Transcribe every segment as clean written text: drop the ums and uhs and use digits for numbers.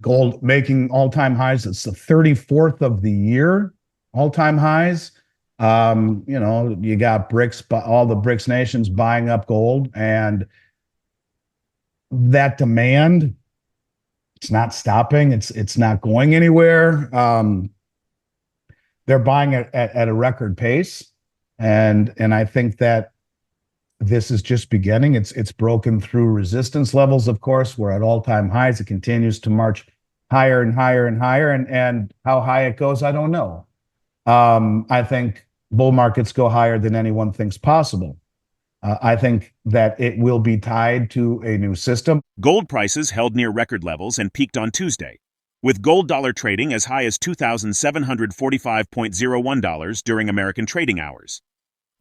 Gold making all-time highs. It's the 34th of the year, all-time highs. You got all the BRICS nations buying up gold, and that demand, it's not stopping. It's not going anywhere. They're buying it at a record pace, and I think that this is just beginning. It's broken through resistance levels. Of course, we're at all-time highs. It continues to march higher and higher and higher, and how high it goes, I don't know. I think bull markets go higher than anyone thinks possible. I think that it will be tied to a new system. Gold prices held near record levels and peaked on Tuesday, with gold dollar trading as high as $2,745.01 during American trading hours.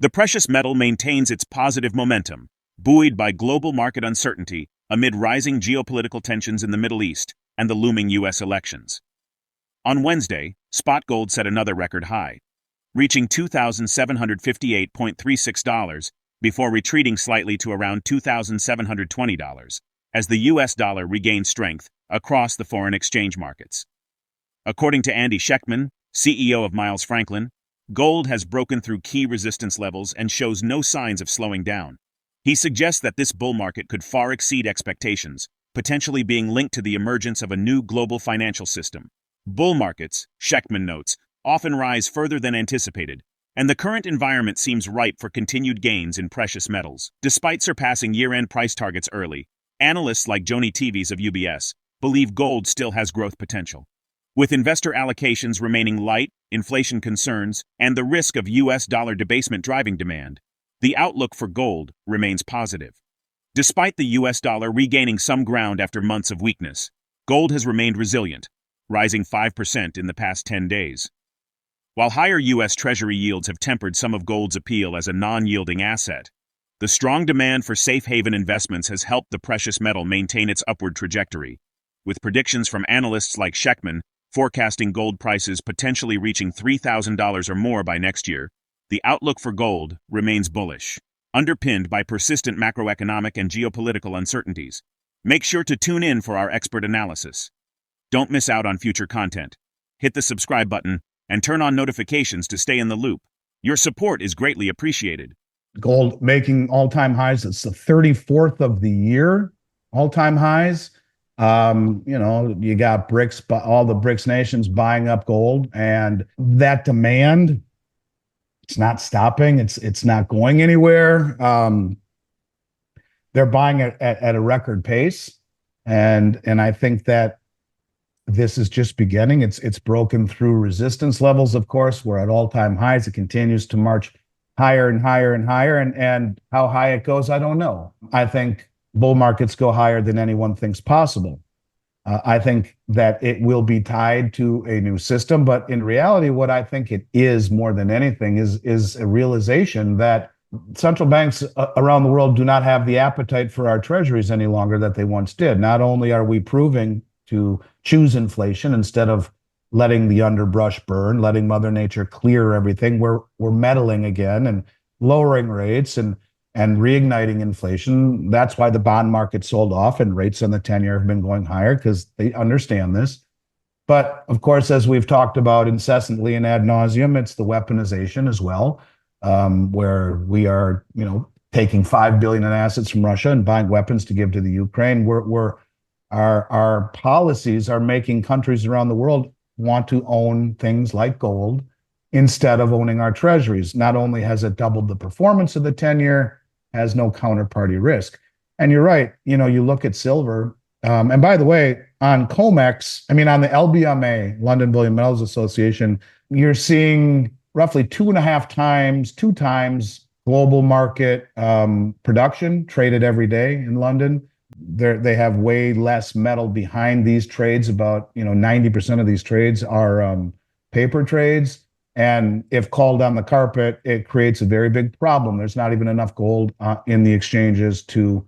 The precious metal maintains its positive momentum, buoyed by global market uncertainty amid rising geopolitical tensions in the Middle East and the looming U.S. elections. On Wednesday, spot gold set another record high, reaching $2,758.36 before retreating slightly to around $2,720 as the U.S. dollar regained strength across the foreign exchange markets. According to Andy Schectman, CEO of Miles Franklin, gold has broken through key resistance levels and shows no signs of slowing down. He suggests that this bull market could far exceed expectations, potentially being linked to the emergence of a new global financial system. Bull markets, Schectman notes, often rise further than anticipated, and the current environment seems ripe for continued gains in precious metals. Despite surpassing year-end price targets early, analysts like Joni Teves of UBS believe gold still has growth potential. With investor allocations remaining light, inflation concerns, and the risk of U.S. dollar debasement driving demand, the outlook for gold remains positive. Despite the U.S. dollar regaining some ground after months of weakness, gold has remained resilient, rising 5% in the past 10 days. While higher U.S. Treasury yields have tempered some of gold's appeal as a non-yielding asset, the strong demand for safe haven investments has helped the precious metal maintain its upward trajectory, with predictions from analysts like Schectman forecasting gold prices potentially reaching $3,000 or more by next year. The outlook for gold remains bullish, underpinned by persistent macroeconomic and geopolitical uncertainties. Make sure to tune in for our expert analysis. Don't miss out on future content. Hit the subscribe button and turn on notifications to stay in the loop. Your support is greatly appreciated. Gold making all-time highs. It's the 34th of the year, all-time highs. You got all the BRICS nations buying up gold, and that demand, it's not stopping. It's not going anywhere. They're buying it at a record pace, and I think that this is just beginning. It's broken through resistance levels. Of course, we're at all-time highs. It continues to march higher and higher and higher, and how high it goes, I don't know. I think bull markets go higher than anyone thinks possible. I think that it will be tied to a new system, but in reality, what I think it is more than anything is a realization that central banks around the world do not have the appetite for our treasuries any longer that they once did. Not only are we proving to choose inflation instead of letting the underbrush burn, letting Mother Nature clear everything, we're meddling again and lowering rates and reigniting inflation. That's why the bond market sold off and rates on the 10-year have been going higher, because they understand this. But of course, as we've talked about incessantly and ad nauseum, it's the weaponization as well, where we are, taking $5 billion in assets from Russia and buying weapons to give to the Ukraine. Our policies are making countries around the world want to own things like gold instead of owning our treasuries. Not only has it doubled the performance of the 10-year, has no counterparty risk. And you're right, you look at silver, and by the way, on COMEX, on the LBMA, London Bullion Metals Association, you're seeing roughly 2 times global market production traded every day in London. They have way less metal behind these trades. About 90% of these trades are paper trades. And if called on the carpet, it creates a very big problem. There's not even enough gold in the exchanges to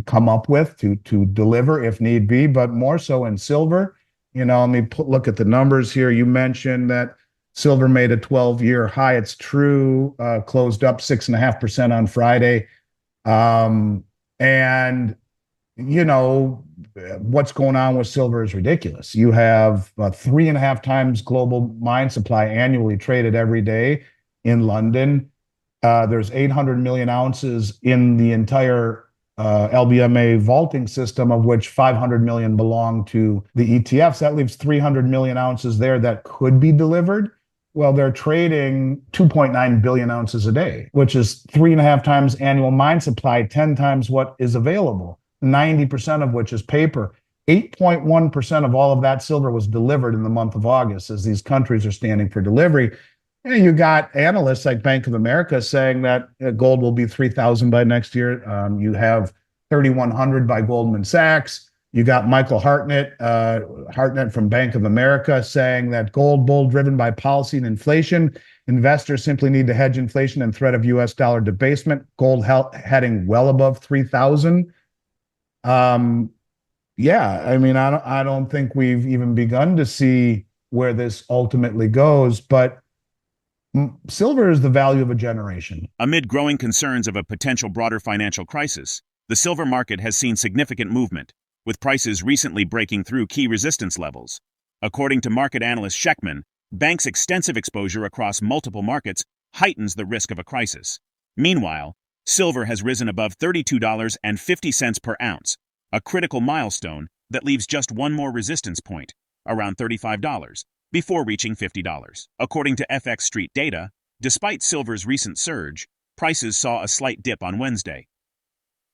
come up with, to deliver if need be, but more so in silver. Let me look at the numbers here. You mentioned that silver made a 12-year high. It's true, closed up 6.5% on Friday. And what's going on with silver is ridiculous. You have 3.5 times global mine supply annually traded every day in London. There's 800 million ounces in the entire LBMA vaulting system, of which 500 million belong to the ETFs. That leaves 300 million ounces there that could be delivered. Well, they're trading 2.9 billion ounces a day, which is 3.5 times annual mine supply, 10 times what is available, 90% of which is paper. 8.1% of all of that silver was delivered in the month of August as these countries are standing for delivery. And you got analysts like Bank of America saying that gold will be 3,000 by next year. You have 3,100 by Goldman Sachs. You got Michael Hartnett from Bank of America saying that gold bull driven by policy and inflation. Investors simply need to hedge inflation and threat of U.S. dollar debasement. Gold heading well above 3,000. Yeah, I mean, I don't think we've even begun to see where this ultimately goes, but silver is the value of a generation. Amid growing concerns of a potential broader financial crisis, the silver market has seen significant movement, with prices recently breaking through key resistance levels. According to market analyst Schectman, banks' extensive exposure across multiple markets heightens the risk of a crisis. Meanwhile, silver has risen above $32.50 per ounce, a critical milestone that leaves just one more resistance point, around $35, before reaching $50. According to FX Street data, despite silver's recent surge, prices saw a slight dip on Wednesday.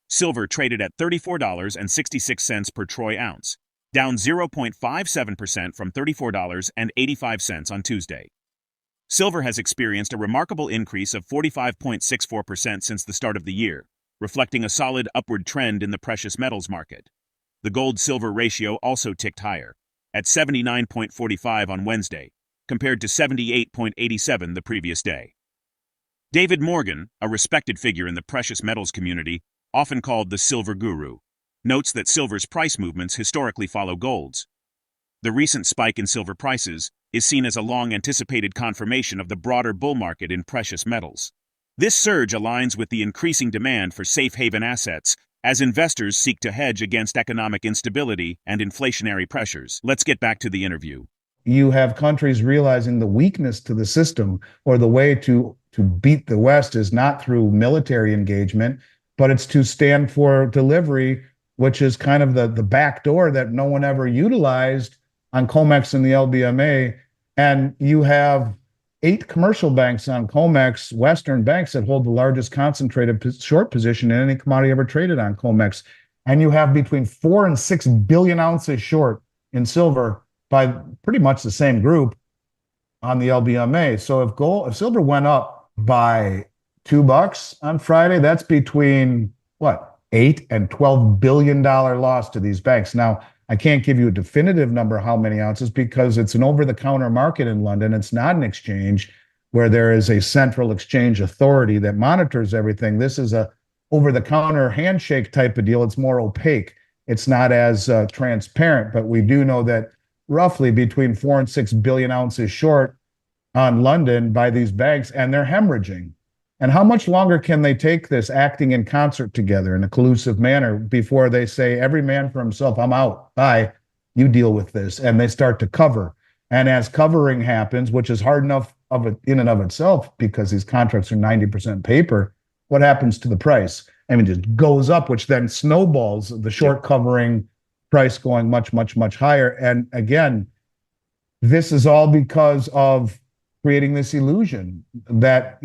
Silver traded at $34.66 per troy ounce, down 0.57% from $34.85 on Tuesday. Silver has experienced a remarkable increase of 45.64% since the start of the year, reflecting a solid upward trend in the precious metals market. The gold-silver ratio also ticked higher, at 79.45 on Wednesday, compared to 78.87 the previous day. David Morgan, a respected figure in the precious metals community, often called the silver guru, notes that silver's price movements historically follow gold's. The recent spike in silver prices is seen as a long-anticipated confirmation of the broader bull market in precious metals. This surge aligns with the increasing demand for safe haven assets as investors seek to hedge against economic instability and inflationary pressures. Let's get back to the interview. You have countries realizing the weakness to the system, or the way to beat the West is not through military engagement, but it's to stand for delivery, which is kind of the back door that no one ever utilized on COMEX and the LBMA. And you have 8 commercial banks on COMEX, Western banks, that hold the largest concentrated short position in any commodity ever traded on COMEX. And you have between 4 and 6 billion ounces short in silver by pretty much the same group on the LBMA. So if silver went up by $2 on Friday, that's between what, $8 and $12 billion loss to these banks. Now, I can't give you a definitive number how many ounces, because it's an over-the-counter market in London. It's not an exchange where there is a central exchange authority that monitors everything. This is a over-the-counter handshake type of deal. It's more opaque. It's not as transparent, but we do know that roughly between 4 and 6 billion ounces short on London by these banks, and they're hemorrhaging. And how much longer can they take this acting in concert together in a collusive manner before they say, every man for himself, I'm out, bye, you deal with this, and they start to cover. And as covering happens, which is hard enough in and of itself, because these contracts are 90% paper, what happens to the price? I mean, it just goes up, which then snowballs the short covering price going much, much, much higher. And again, this is all because of creating this illusion that,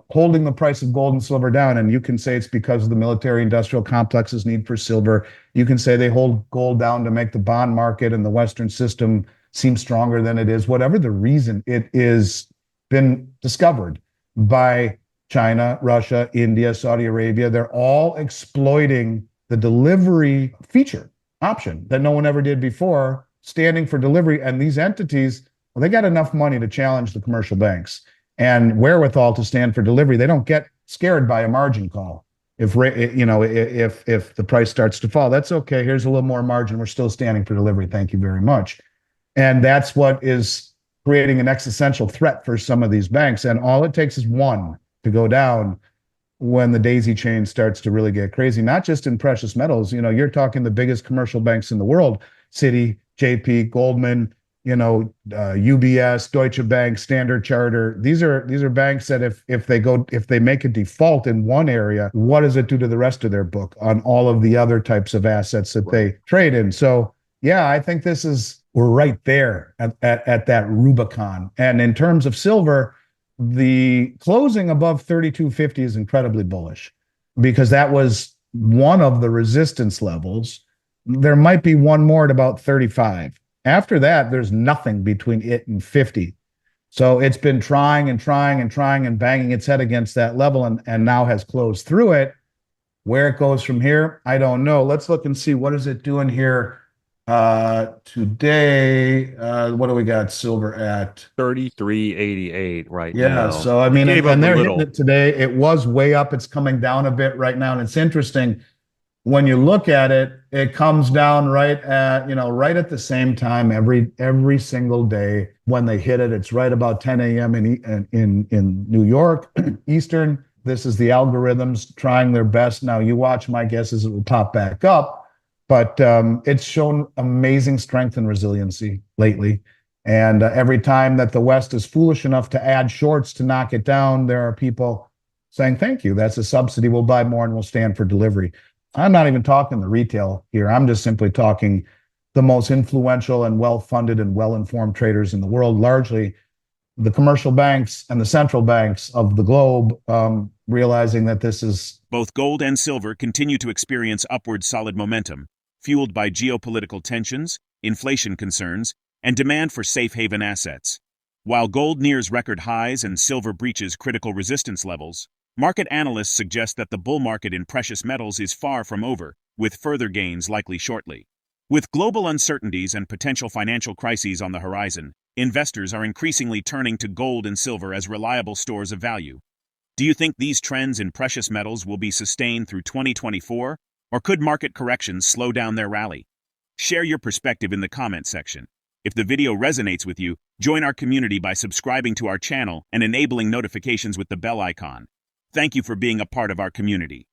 holding the price of gold and silver down. And you can say it's because of the military industrial complex's need for silver. You can say they hold gold down to make the bond market and the Western system seem stronger than it is. Whatever the reason, it is been discovered by China, Russia, India, Saudi Arabia. They're all exploiting the delivery feature option that no one ever did before, standing for delivery. And these entities, well, they got enough money to challenge the commercial banks and wherewithal to stand for delivery. They don't get scared by a margin call. If the price starts to fall, that's okay. Here's a little more margin. We're still standing for delivery. Thank you very much. And that's what is creating an existential threat for some of these banks. And all it takes is one to go down, when the daisy chain starts to really get crazy, not just in precious metals. You're talking the biggest commercial banks in the world, Citi, JP, Goldman, UBS, Deutsche Bank, Standard Chartered. These are banks that if they make a default in one area, what does it do to the rest of their book on all of the other types of assets that they trade in? So yeah, I think we're right there at that Rubicon. And in terms of silver, the closing above 3250 is incredibly bullish because that was one of the resistance levels. There might be one more at about 35. After that, there's nothing between it and 50. So it's been trying and trying and trying and banging its head against that level and now has closed through it. Where it goes from here, I don't know. Let's look and see what is it doing here today. What do we got silver at? 33.88 right Yeah, now. so I mean, Gave up and a they're little. hitting it today. It was way up. It's coming down a bit right now. And it's interesting when you look at it, it comes down right at the same time every single day when they hit it. It's right about 10 a.m. in New York, Eastern. This is the algorithms trying their best. Now you watch, my guess is it will pop back up, but it's shown amazing strength and resiliency lately. And every time that the West is foolish enough to add shorts to knock it down, there are people saying, thank you, that's a subsidy. We'll buy more and we'll stand for delivery. I'm not even talking the retail here. I'm just simply talking the most influential and well-funded and well-informed traders in the world, largely the commercial banks and the central banks of the globe, realizing that this is... Both gold and silver continue to experience upward solid momentum, fueled by geopolitical tensions, inflation concerns, and demand for safe haven assets. While gold nears record highs and silver breaches critical resistance levels, market analysts suggest that the bull market in precious metals is far from over, with further gains likely shortly. With global uncertainties and potential financial crises on the horizon, investors are increasingly turning to gold and silver as reliable stores of value. Do you think these trends in precious metals will be sustained through 2024, or could market corrections slow down their rally? Share your perspective in the comment section. If the video resonates with you, join our community by subscribing to our channel and enabling notifications with the bell icon. Thank you for being a part of our community.